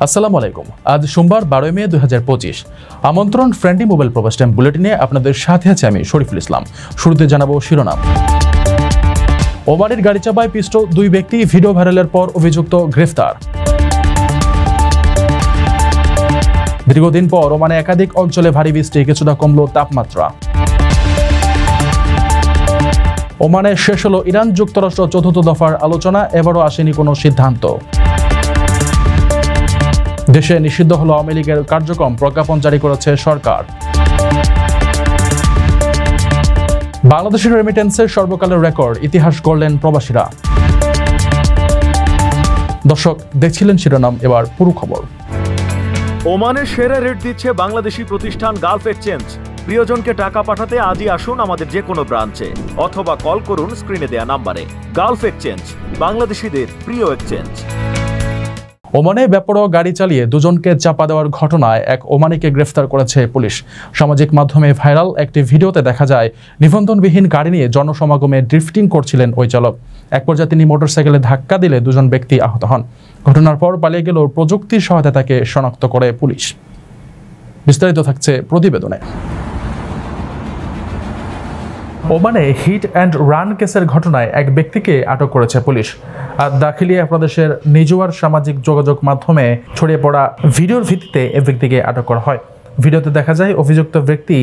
আসসালামু আলাইকুম। আজ সোমবার 12 মে 2025। আমন্ত্রণ ফ্রেন্ডলি মোবাইল প্রবাস টাইম বুলেটিনে আপনাদের সাথে আছে আমি শরীফুল ইসলাম। শুরুতে জানাবো শিরোনাম। ওমানের গাড়ি চাপায় পিষ্ট দুই ব্যক্তি, ভিডিও ভাইরালের পর অভিযুক্ত গ্রেফতার। দীর্ঘদিন পর ওমানে একাধিক অঞ্চলে ভারী বৃষ্টি, কিছুটা কমল তাপমাত্রা। ওমানে শেষ হলো ইরান যুক্তরাষ্ট্র চতুর্থ দফার আলোচনা, এবারও আসেনি কোনো সিদ্ধান্ত। দেশে নিষিদ্ধ হলো আওয়ামী লীগের কার্যক্রম, প্রজ্ঞাপন জারি করেছে সরকার। বাংলাদেশের রেমিটেন্সের সর্বকালের রেকর্ড, ইতিহাস গড়লেন প্রবাসীরা। দর্শক দেখছিলেন শিরোনাম, এবার পুরো খবর। ওমানের সেরা রেট দিচ্ছে বাংলাদেশি প্রতিষ্ঠান গালফ এক্সচেঞ্জ। প্রিয়জনকে টাকা পাঠাতে আজই আসুন আমাদের যে কোনো ব্রাঞ্চে অথবা কল করুন স্ক্রিনে দেয়া নাম্বারে। গালফ এক্সচেঞ্জ, বাংলাদেশিদের প্রিয় এক্সচেঞ্জ। ওমানে বেপরোয়া গাড়ি চালিয়ে দুজনকে চাপা দেওয়ার ঘটনায় এক ওমানিকে গ্রেফতার করেছে পুলিশ। সামাজিক মাধ্যমে ভাইরাল একটি ভিডিওতে দেখা যায় নিবন্ধনবিহীন গাড়ি নিয়ে জনসমাগমে ড্রিফটিং করছিলেন ওই চালক। এক পর্যায়ে তিনি মোটরসাইকেলে ধাক্কা দিলে দুজন ব্যক্তি আহত হন। ঘটনার পর পালিয়ে গেলেও প্রযুক্তির সহায়তায় তাকে শনাক্ত করে পুলিশ। বিস্তারিত থাকছে প্রতিবেদনে। ওমানে হিট অ্যান্ড রান কেসের ঘটনায় এক ব্যক্তিকে আটক করেছে পুলিশ। আর দাখিলিয়া প্রদেশের নিজুয়ার সামাজিক যোগাযোগ মাধ্যমে ছড়িয়ে পড়া ভিডিওর ভিত্তিতে এ ব্যক্তিকে আটক করা হয়। ভিডিওতে দেখা যায় অভিযুক্ত ব্যক্তি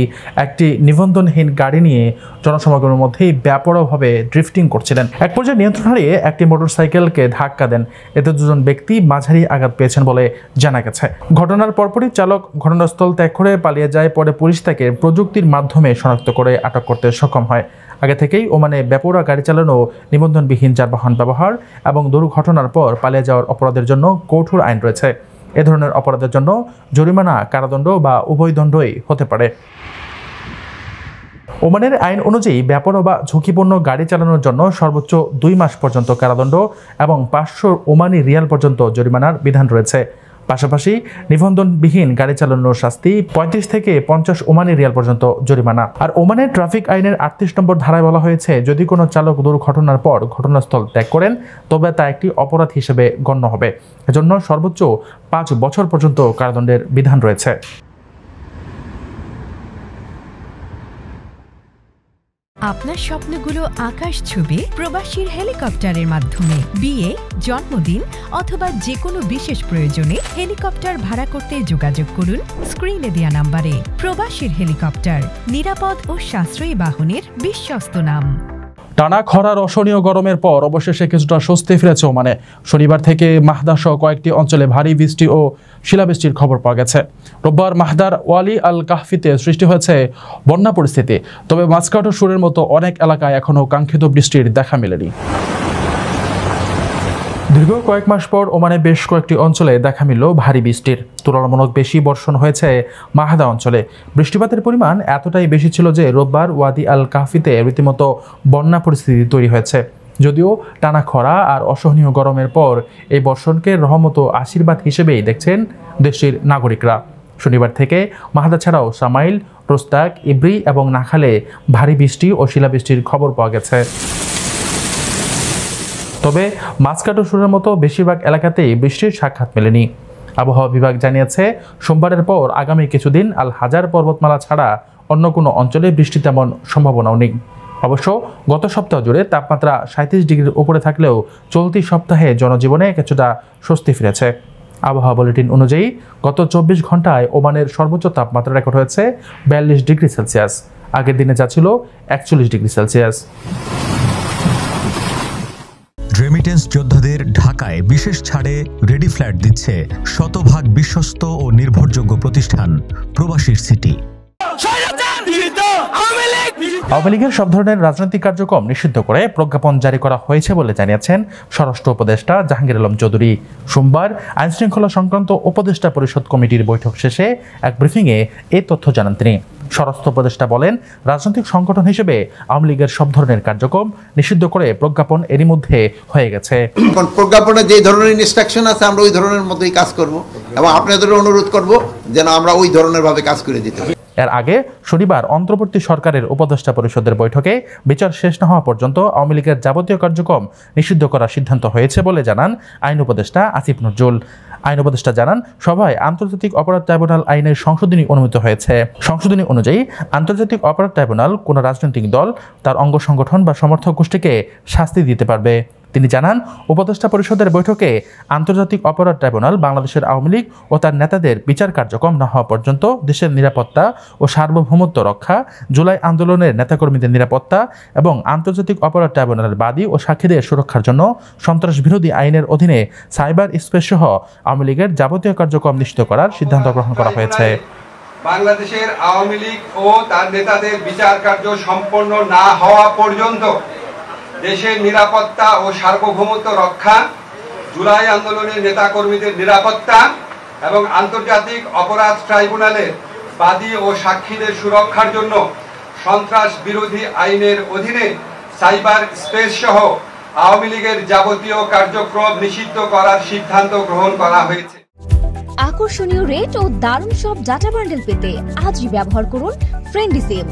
একটি নিবন্ধনহীন গাড়ি নিয়ে জনসমাগমের মধ্যেই বেপরোয়াভাবে ড্রিফটিং করছিলেন। এক পর্যায়ে নিয়ন্ত্রণ হারিয়ে একটি মোটরসাইকেলকে ধাক্কা দেন। এতে দুজন ব্যক্তি মাঝারি আঘাত পেয়েছেন বলে জানা গেছে। ঘটনার পরপরই চালক ঘটনাস্থল ত্যাগ করে পালিয়ে যায়। পরে পুলিশ তাকে প্রযুক্তির মাধ্যমে শনাক্ত করে আটক করতে সক্ষম হয়। আগে থেকেই ওমানে বেপরোয়া গাড়ি চালানো, নিবন্ধনবিহীন যানবাহন ব্যবহার এবং দুর্ঘটনার পর পালিয়ে যাওয়ার অপরাধের জন্য কঠোর আইন রয়েছে। এ ধরনের অপরাধের জন্য জরিমানা, কারাদণ্ড বা উভয় দণ্ডই হতে পারে। ওমানের আইন অনুযায়ী বেপরোয়া বা ঝুঁকিপূর্ণ গাড়ি চালানোর জন্য সর্বোচ্চ 2 মাস পর্যন্ত কারাদণ্ড এবং 500 ওমানি রিয়াল পর্যন্ত জরিমানার বিধান রয়েছে। পাশাপাশি নিবন্ধনবিহীন গাড়ি চালানোর শাস্তি 35 থেকে 50 ওমানি রিয়াল পর্যন্ত জরিমানা। আর ওমানের ট্রাফিক আইনের 38 নম্বর ধারায় বলা হয়েছে, যদি কোনো চালক দুর্ঘটনার পর ঘটনাস্থল ত্যাগ করেন তবে তা একটি অপরাধ হিসেবে গণ্য হবে। এজন্য সর্বোচ্চ 5 বছর পর্যন্ত কারাদণ্ডের বিধান রয়েছে। আপনার স্বপ্নগুলো আকাশ ছুবে প্রবাসীর হেলিকপ্টারের মাধ্যমে। বিয়ে, জন্মদিন অথবা যে কোনো বিশেষ প্রয়োজনে হেলিকপ্টার ভাড়া করতে যোগাযোগ করুন স্ক্রিনে দেয়া নাম্বারে। প্রবাসীর হেলিকপ্টার, নিরাপদ ও সাশ্রয়ী বাহনের বিশ্বস্ত নাম। টানা খরার অসহনীয় গরমের পর অবশেষে কিছুটা স্বস্তি ফিরেছে ওমানে। শনিবার থেকে মাহদা সহ কয়েকটি অঞ্চলে ভারী বৃষ্টি ও শিলাবৃষ্টির খবর পাওয়া গেছে। রোববার মাহদার ওয়ালি আল কাহফিতে সৃষ্টি হয়েছে বন্যা পরিস্থিতি। তবে মাসকাট ও সুরের মতো অনেক এলাকায় এখনও কাঙ্ক্ষিত বৃষ্টির দেখা মেলেনি। দীর্ঘ কয়েক মাস পর ওমানে বেশ কয়েকটি অঞ্চলে দেখা মিলল ভারী বৃষ্টির। তুলনামূলক বেশি বর্ষণ হয়েছে মাহদা অঞ্চলে। বৃষ্টিপাতের পরিমাণ এতটাই বেশি ছিল যে রোববার ওয়াদি আল কাহফিতে রীতিমতো বন্যা পরিস্থিতি তৈরি হয়েছে। যদিও টানা খরা আর অসহনীয় গরমের পর এই বর্ষণকে রহমত ও আশীর্বাদ হিসেবেই দেখছেন দেশটির নাগরিকরা। শনিবার থেকে মাহদা ছাড়াও সামাইল, রোস্তাক, ইব্রি এবং নাখালে ভারী বৃষ্টি ও শিলাবৃষ্টির খবর পাওয়া গেছে। তবে মাসকাট ও সুরের মতো বেশিরভাগ এলাকাতেই বৃষ্টির সাক্ষাৎ মেলেনি। আবহাওয়া বিভাগ জানিয়েছে, সোমবারের পর আগামী কিছুদিন আল হাজার পর্বতমালা ছাড়া অন্য কোনো অঞ্চলে বৃষ্টি তেমন সম্ভাবনাও নেই। অবশ্য গত সপ্তাহ জুড়ে তাপমাত্রা 37 ডিগ্রির উপরে থাকলেও চলতি সপ্তাহে জনজীবনে কিছুটা স্বস্তি ফিরেছে। আবহাওয়া বুলেটিন অনুযায়ী গত 24 ঘন্টায় ওমানের সর্বোচ্চ তাপমাত্রা রেকর্ড হয়েছে 42 ডিগ্রি সেলসিয়াস। আগের দিনে যা ছিল 41 ডিগ্রি সেলসিয়াস। রেমিটেন্স যোদ্ধাদের ঢাকায় বিশেষ ছাড়ে রেডি ফ্ল্যাট দিচ্ছে শতভাগ বিশ্বস্ত ও নির্ভরযোগ্য প্রতিষ্ঠান প্রবাসীর সিটি। আওয়ামী লীগের সব ধরনের রাজনৈতিক কার্যক্রম নিষিদ্ধ করে প্রজ্ঞাপন জারি করা হয়েছে বলে জানিয়েছেন স্বরাষ্ট্র উপদেষ্টা জাহাঙ্গীর আলম চৌধুরী। সোমবার আইনশৃঙ্খলা সংক্রান্ত উপদেষ্টা পরিষদ কমিটির বৈঠক শেষে এক ব্রিফিংয়ে এই তথ্য জানান তিনি। স্বরাষ্ট্র উপদেষ্টা বলেন, রাজনৈতিক সংগঠন হিসেবে আওয়ামী লীগের সব ধরনের কার্যক্রম নিষিদ্ধ করে প্রজ্ঞাপন এরই মধ্যে হয়ে গেছে। প্রজ্ঞাপনে যে ধরনের ইনস্ট্রাকশন আছে আমরা ওই ধরনের মতোই কাজ করব এবং আপনাদের অনুরোধ করব যেন আমরা ওই ধরনের ভাবে কাজ করে দিতে পারি। এর আগে শনিবার অন্তর্বর্তী সরকারের উপদেষ্টা পরিষদের বৈঠকে বিচার শেষ না হওয়া পর্যন্ত আওয়ামী লীগের যাবতীয় কার্যক্রম নিষিদ্ধ করার সিদ্ধান্ত হয়েছে বলে জানান আইন উপদেষ্টা আসিফ নজরুল। আইন উপদেষ্টা জানান, সভায় আন্তর্জাতিক অপরাধ ট্রাইব্যুনাল আইনের সংশোধনী অনুমোদিত হয়েছে। সংশোধনী অনুযায়ী আন্তর্জাতিক অপরাধ ট্রাইব্যুনাল কোনো রাজনৈতিক দল, তার অঙ্গ সংগঠন বা সমর্থক গোষ্ঠীকে শাস্তি দিতে পারবে। তিনি জানান, উপদেষ্টা পরিষদের বৈঠকে আন্তর্জাতিক অপরাধ ট্রাইব্যুনাল বাংলাদেশের আওয়ামী লীগ ও তার নেতাদের বিচার কার্যক্রম না হওয়া পর্যন্ত দেশের নিরাপত্তা ও সার্বভৌমত্ব রক্ষা, জুলাই আন্দোলনের নেতাকর্মীদের নিরাপত্তা এবং আন্তর্জাতিক অপরাধ ট্রাইব্যুনালের বাদী ও সাক্ষীদের সুরক্ষার জন্য সন্ত্রাস বিরোধী আইনের অধীনে সাইবার স্পেস সহ আওয়ামী লীগের যাবতীয় কার্যক্রম নিশ্চিত করার সিদ্ধান্ত গ্রহণ করা হয়েছে। বাংলাদেশের আওয়ামী লীগ ও তার নেতাদের বিচার কার্য সম্পন্ন না হওয়া পর্যন্ত দেশের নিরাপত্তা ও সার্বভৌমত্ব রক্ষা, জুলাই আন্দোলনের নেতাকর্মীদের নিরাপত্তা এবং আন্তর্জাতিক অপরাধ ট্রাইব্যুনালের বাদী ও সাক্ষীদের সুরক্ষার জন্য সন্ত্রাস বিরোধী আইনের অধীনে সাইবার স্পেস সহ আওয়ামী লীগের যাবতীয় কার্যক্রম নিষিদ্ধ করার সিদ্ধান্ত গ্রহণ করা হয়েছে। আকর্ষণীয় রেট ও দারুণ সব ডাটা বান্ডেল পেতে আজই ব্যবহার করুন ফ্রেন্ডলি সিম।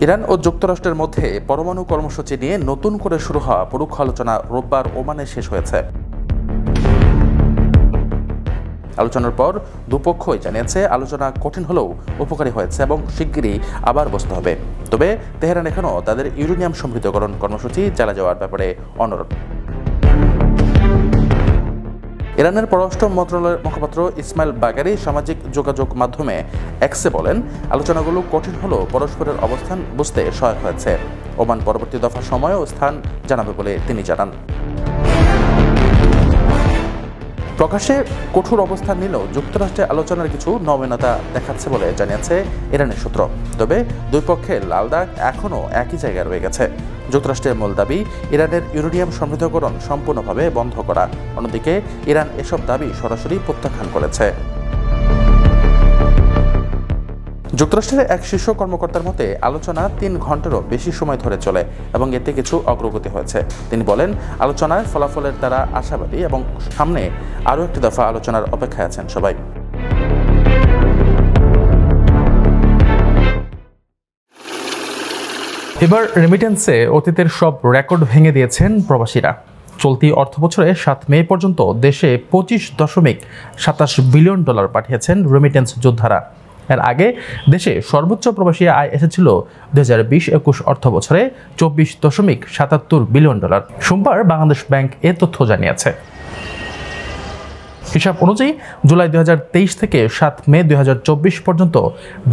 ইরান ও যুক্তরাষ্ট্রের মধ্যে পরমাণু কর্মসূচি নিয়ে নতুন করে শুরু হওয়া পরোক্ষ আলোচনা রোববার ওমানে শেষ হয়েছে। আলোচনার পর দুপক্ষই জানিয়েছে আলোচনা কঠিন হলেও উপকারী হয়েছে এবং শিগগিরই আবার বসতে হবে। তবে তেহরান এখনও তাদের ইউরেনিয়াম সমৃদ্ধকরণ কর্মসূচি চালিয়ে যাওয়ার ব্যাপারে অনড়। ইরানের পররাষ্ট্র মন্ত্রণালয়ের মুখপাত্র ইসমাইল বাগারি সামাজিক যোগাযোগ মাধ্যমে এক্সে বলেন, আলোচনাগুলো কঠিন হলেও পরস্পরের অবস্থান বুঝতে সহায়ক হয়েছে। ওমান পরবর্তী দফা সময় ও স্থান জানাবে বলে তিনি জানান। প্রকাশ্যে কঠোর অবস্থান নিলেও যুক্তরাষ্ট্রে আলোচনার কিছু নমনীয়তা দেখাচ্ছে বলে জানিয়েছে ইরানের সূত্র। তবে দুই পক্ষের লাল দাগ এখনও একই জায়গায় রয়ে গেছে। যুক্তরাষ্ট্রের মূল দাবি ইরানের ইউরেনিয়াম সমৃদ্ধকরণ সম্পূর্ণভাবে বন্ধ করা। অন্যদিকে ইরান এসব দাবি সরাসরি প্রত্যাখ্যান করেছে। যুক্তরাষ্ট্রের এক শীর্ষ কর্মকর্তার মতে আলোচনা 3 ঘন্টারও বেশি সময় ধরে চলে এবং এতে কিছু অগ্রগতি হয়েছে। তিনি বলেন, আলোচনায় ফলাফলের দ্বারা আশাবাদী এবং সামনে আরও একটি দফা আলোচনার অপেক্ষায় আছেন সবাই। এবার রেমিটেন্সে অতীতের সব রেকর্ড ভেঙে দিয়েছেন প্রবাসীরা। চলতি অর্থবছরে 7 মে পর্যন্ত দেশে $25.27 বিলিয়ন পাঠিয়েছেন রেমিটেন্স যোদ্ধারা। এর আগে দেশে সর্বোচ্চ প্রবাসী আয় এসেছিল 2020-21 অর্থ বছরে $24.77 বিলিয়ন। সোমবার বাংলাদেশ ব্যাংক এ তথ্য জানিয়েছে। হিসাব অনুযায়ী জুলাই 2023 থেকে 7 মে 2024 পর্যন্ত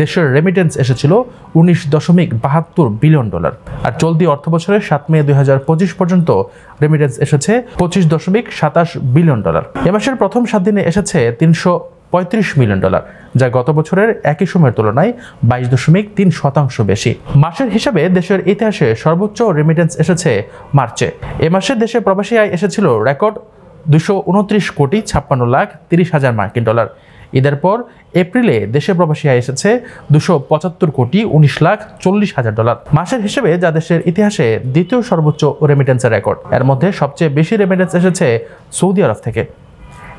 দেশের রেমিটেন্স এসেছিল $19.72 বিলিয়ন। আর চলতি অর্থ বছরে 7 মে 2025 পর্যন্ত রেমিটেন্স এসেছে $25.27 বিলিয়ন। এ মাসের প্রথম 7 দিনে এসেছে $335 মিলিয়ন, যা গত বছরের একই সময়ের তুলনায় 22.3% বেশি। মাসের হিসাবে দেশের ইতিহাসে সর্বোচ্চ রেমিটেন্স এসেছে মার্চে। এ মাসে দেশে প্রবাসী আয় এসেছিল রেকর্ড $229,56,30,000 মার্কিন। ঈদের পর এপ্রিলে দেশে প্রবাসী আয় এসেছে $275,19,40,000 মাসের হিসেবে, যা দেশের ইতিহাসে দ্বিতীয় সর্বোচ্চ রেমিটেন্সের রেকর্ড। এর মধ্যে সবচেয়ে বেশি রেমিটেন্স এসেছে সৌদি আরব থেকে।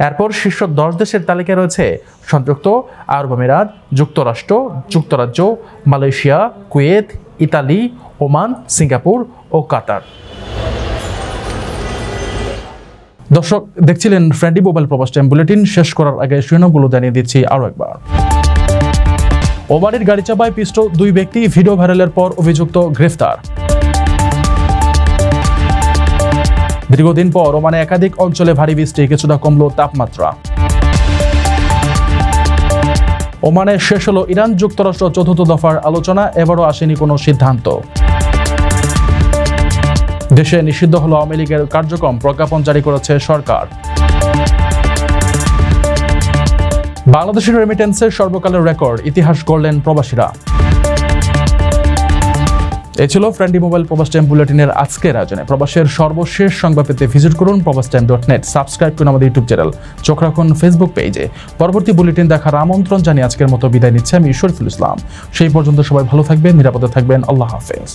এরপর শীর্ষ 10 দেশের তালিকায় রয়েছে সংযুক্ত আরব আমিরাত, যুক্তরাষ্ট্র, যুক্তরাজ্য, Malaysia, Kuwait, Italy, Oman, Singapore ও কাতার। দর্শক দেখছিলেন ফ্রেন্ডলি মোবাইল প্রবাস টাইম বুলেটিন। শেষ করার আগে শিরোনামগুলো জানিয়ে দিচ্ছি আরও একবার। ওমানের গাড়ি চাপায় পিষ্ট 2 ব্যক্তি, ভিডিও ভাইরালের পর অভিযুক্ত গ্রেফতার। দীর্ঘদিন পর ওমানে একাধিক অঞ্চলে ভারী বৃষ্টি, কিছুটা কমল তাপমাত্রা। ওমানে শেষ হলো ইরান যুক্তরাষ্ট্র চতুর্থ দফার আলোচনা, এবারও আসেনি কোনো সিদ্ধান্ত। দেশে নিষিদ্ধ হলো আওয়ামী লীগের কার্যক্রম, প্রজ্ঞাপন জারি করেছে সরকার। বাংলাদেশের রেমিটেন্সের সর্বকালের রেকর্ড, ইতিহাস গড়লেন প্রবাসীরা। এই ছিল ফ্রেন্ডলি মোবাইল প্রবাস টাইম বুলেটিনের আজকের আয়োজনে। প্রবাসের সর্বশেষ সংবাদ পেতে ভিজিট করুন probastimes.net, সাবস্ক্রাইব করুন আমাদের ইউটিউব চ্যানেল, চোখ রাখুন ফেসবুক পেজে। পরবর্তী বুলেটিন দেখার আমন্ত্রণ জানিয়ে আজকের মতো বিদায় নিচ্ছে আমি শরীফুল ইসলাম। সেই পর্যন্ত সবাই ভালো থাকবেন, নিরাপদে থাকবেন। আল্লাহ হাফেজ।